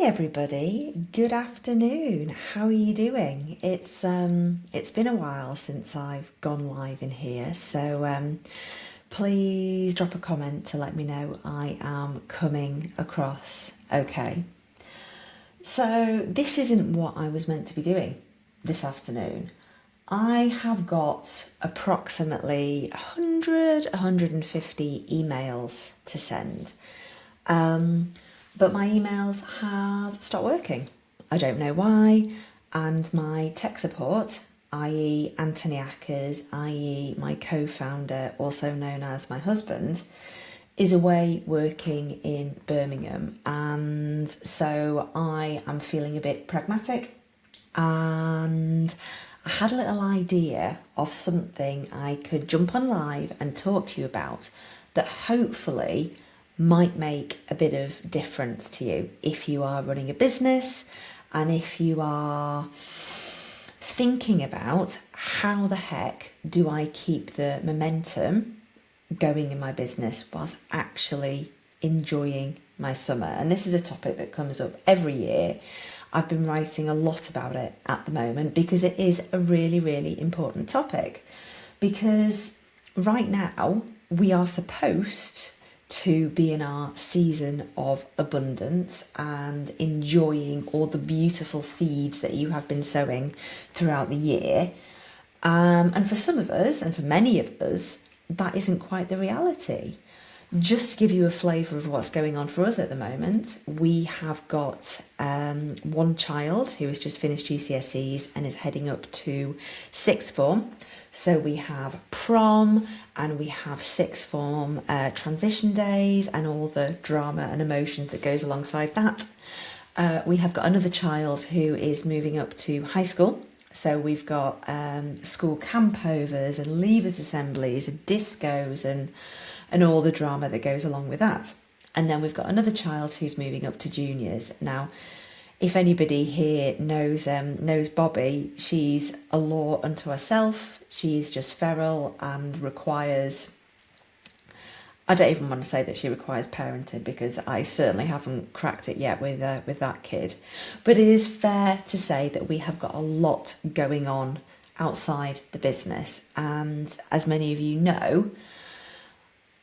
everybody, good afternoon. How are you doing? It's been a while since I've gone live in here, so please drop a comment to let me know I am coming across okay. So this isn't what I was meant to be doing this afternoon. I have got approximately 150 emails to send. But my emails have stopped working. I don't know why, and my tech support, i.e. Anthony Ackers, i.e. my co-founder, also known as my husband, is away working in Birmingham, and so I am feeling a bit pragmatic, and I had a little idea of something I could jump on live and talk to you about that hopefully might make a bit of difference to you if you are running a business and if you are thinking about how the heck do I keep the momentum going in my business whilst actually enjoying my summer. And this is a topic that comes up every year. I've been writing a lot about it at the moment because it is a really, really important topic, because right now we are supposed to be in our season of abundance and enjoying all the beautiful seeds that you have been sowing throughout the year. And for some of us, and for many of us, that isn't quite the reality. Just to give you a flavour of what's going on for us at the moment, we have got one child who has just finished GCSEs and is heading up to sixth form. So we have prom and we have sixth form transition days and all the drama and emotions that goes alongside that. We have got another child who is moving up to high school. So we've got school campovers and leavers assemblies and discos and all the drama that goes along with that. And then we've got another child who's moving up to juniors. Now, if anybody here knows Bobby, she's a law unto herself. She's just feral and requires, I don't even want to say that she requires parenting, because I certainly haven't cracked it yet with that kid. But it is fair to say that we have got a lot going on outside the business. And as many of you know,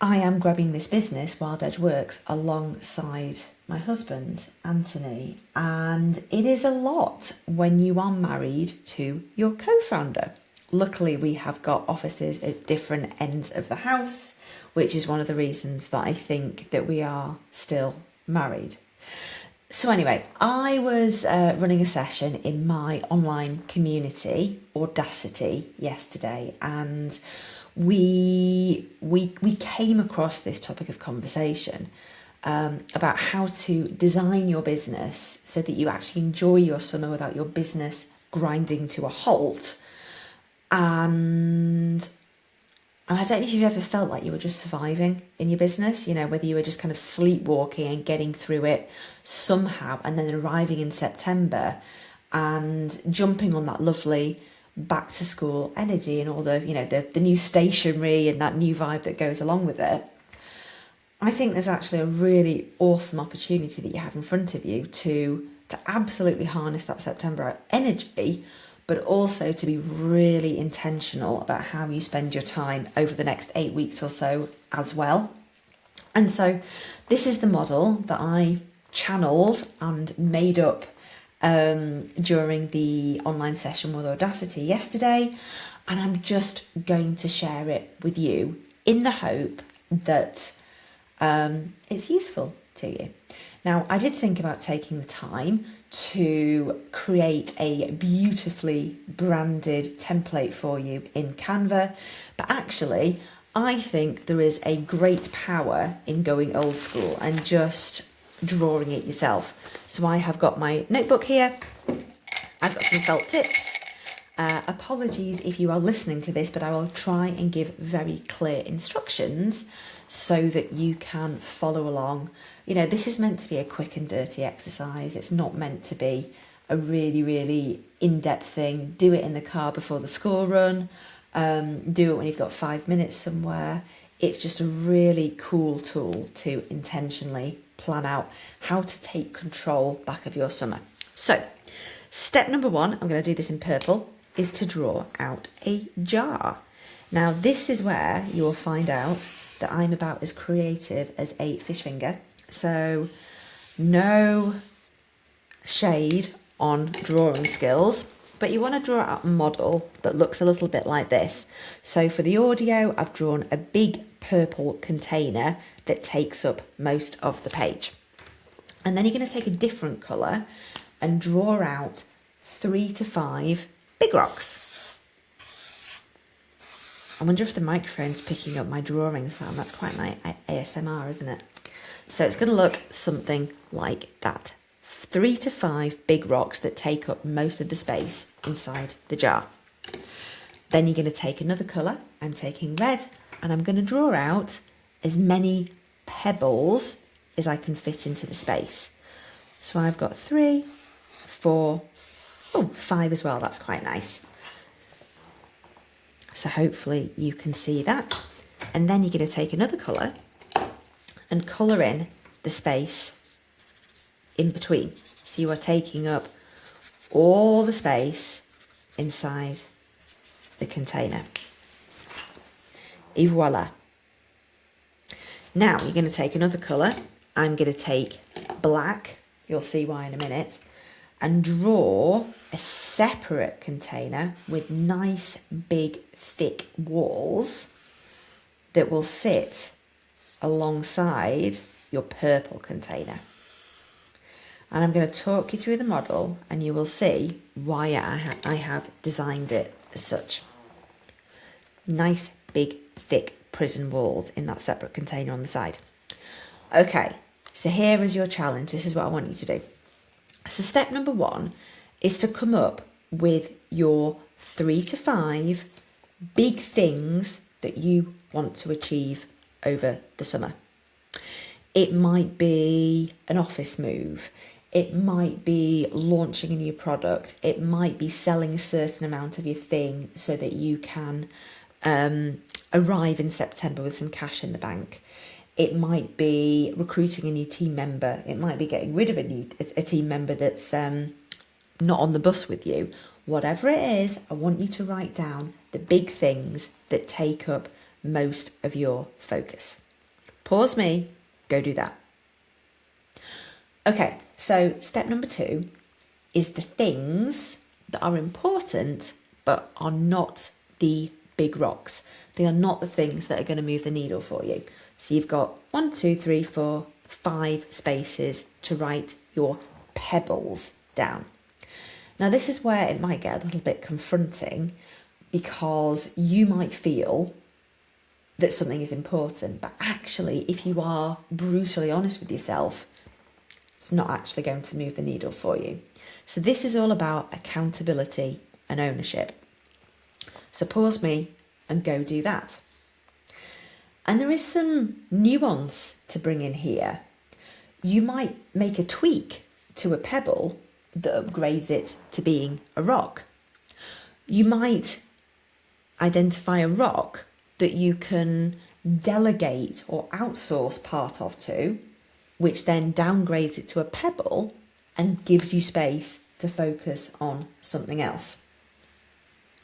I am grabbing this business, WildEdge Works, alongside my husband, Anthony, and it is a lot when you are married to your co-founder. Luckily, we have got offices at different ends of the house, which is one of the reasons that I think that we are still married. So anyway, I was running a session in my online community, Audacity, yesterday, and we came across this topic of conversation about how to design your business so that you actually enjoy your summer without your business grinding to a halt. And I don't know if you've ever felt like you were just surviving in your business, you know, whether you were just kind of sleepwalking and getting through it somehow, and then arriving in September and jumping on that lovely back to school energy and all the, you know, the new stationery and that new vibe that goes along with it. I think there's actually a really awesome opportunity that you have in front of you to absolutely harness that September energy, but also to be really intentional about how you spend your time over the next 8 weeks or so as well. And so this is the model that I channeled and made up during the online session with Audacity yesterday, and I'm just going to share it with you in the hope that it's useful to you. Now, I did think about taking the time to create a beautifully branded template for you in Canva, but actually I think there is a great power in going old school and just drawing it yourself. So I have got my notebook here, I've got some felt tips. Apologies if you are listening to this, but I will try and give very clear instructions so that you can follow along. You know, this is meant to be a quick and dirty exercise. It's not meant to be a really, really in-depth thing. Do it in the car before the school run. Do it when you've got 5 minutes somewhere. It's just a really cool tool to intentionally plan out how to take control back of your summer. So, step number 1, I'm going to do this in purple, is to draw out a jar. Now, this is where you will find out that I'm about as creative as a fish finger. So, no shade on drawing skills, but you want to draw out a model that looks a little bit like this. So for the audio, I've drawn a big purple container that takes up most of the page. And then you're going to take a different colour and draw out 3 to 5 big rocks. I wonder if the microphone's picking up my drawing sound. That's quite nice ASMR, isn't it? So it's going to look something like that. 3 to 5 big rocks that take up most of the space inside the jar. Then you're going to take another colour. I'm taking red, and I'm going to draw out as many pebbles as I can fit into the space. So I've got 3, 4, 5 as well. That's quite nice. So hopefully you can see that. And then you're going to take another colour and colour in the space in between. So you are taking up all the space inside the container. Et voila. Now you're going to take another colour. I'm going to take black, you'll see why in a minute, and draw a separate container with nice big thick walls that will sit alongside your purple container. And I'm going to talk you through the model and you will see why I have designed it as such. Nice, big, thick prison walls in that separate container on the side. Okay, so here is your challenge. This is what I want you to do. So step number 1 is to come up with your 3 to 5 big things that you want to achieve over the summer. It might be an office move. It might be launching a new product. It might be selling a certain amount of your thing so that you can arrive in September with some cash in the bank. It might be recruiting a new team member. It might be getting rid of a team member that's not on the bus with you. Whatever it is, I want you to write down the big things that take up most of your focus. Pause me, go do that. Okay, so step number 2 is the things that are important but are not the big rocks. They are not the things that are going to move the needle for you. So you've got 1, 2, 3, 4, 5 spaces to write your pebbles down. Now this is where it might get a little bit confronting because you might feel that something is important, but actually if you are brutally honest with yourself, it's not actually going to move the needle for you. So this is all about accountability and ownership. So pause me and go do that. And there is some nuance to bring in here. You might make a tweak to a pebble that upgrades it to being a rock. You might identify a rock that you can delegate or outsource part of to, which then downgrades it to a pebble and gives you space to focus on something else.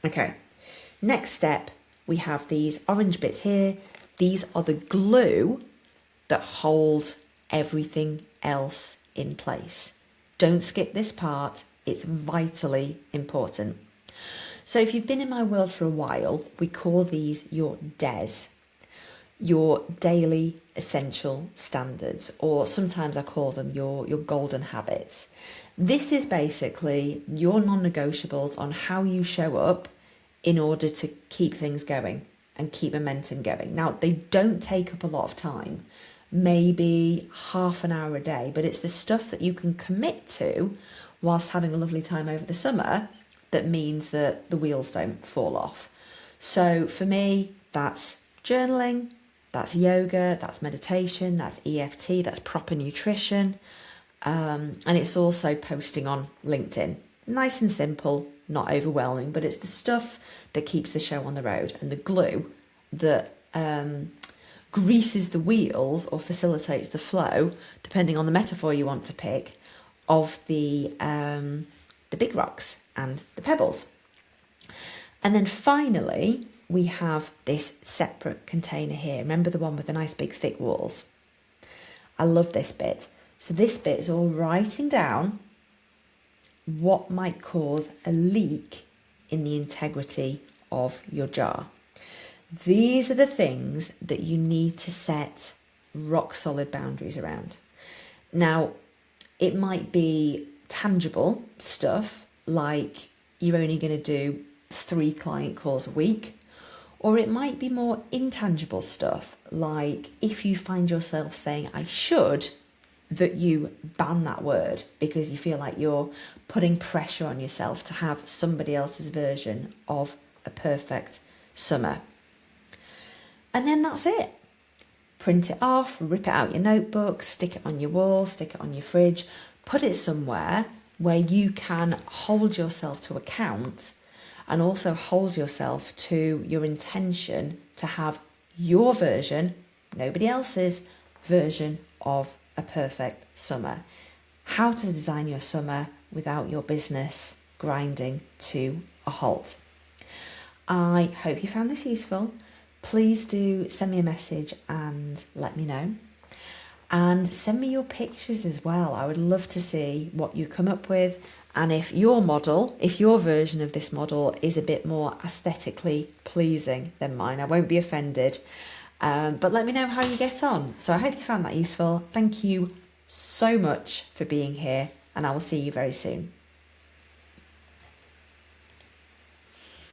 Okay, next step, we have these orange bits here. These are the glue that holds everything else in place. Don't skip this part, it's vitally important. So if you've been in my world for a while, we call these your DES, your daily essential standards, or sometimes I call them your golden habits. This is basically your non-negotiables on how you show up in order to keep things going and keep momentum going. Now, they don't take up a lot of time, maybe half an hour a day, but it's the stuff that you can commit to whilst having a lovely time over the summer that means that the wheels don't fall off. So for me, that's journaling, that's yoga, that's meditation, that's EFT, that's proper nutrition, and it's also posting on LinkedIn. Nice and simple, not overwhelming, but it's the stuff that keeps the show on the road and the glue that greases the wheels or facilitates the flow, depending on the metaphor you want to pick, of the big rocks and the pebbles. And then finally, we have this separate container here. Remember the one with the nice big thick walls? I love this bit. So this bit is all writing down what might cause a leak in the integrity of your jar. These are the things that you need to set rock solid boundaries around. Now, it might be tangible stuff like you're only going to do 3 client calls a week, or it might be more intangible stuff like if you find yourself saying I should, that you ban that word because you feel like you're putting pressure on yourself to have somebody else's version of a perfect summer. And then that's it. Print it off, rip it out your notebook, stick it on your wall, stick it on your fridge, put it somewhere where you can hold yourself to account and also hold yourself to your intention to have your version, nobody else's version of a perfect summer. How to design your summer without your business grinding to a halt. I hope you found this useful. Please do send me a message and let me know. And send me your pictures as well. I would love to see what you come up with. And if your version of this model is a bit more aesthetically pleasing than mine, I won't be offended. But let me know how you get on. So I hope you found that useful. Thank you so much for being here, and I will see you very soon.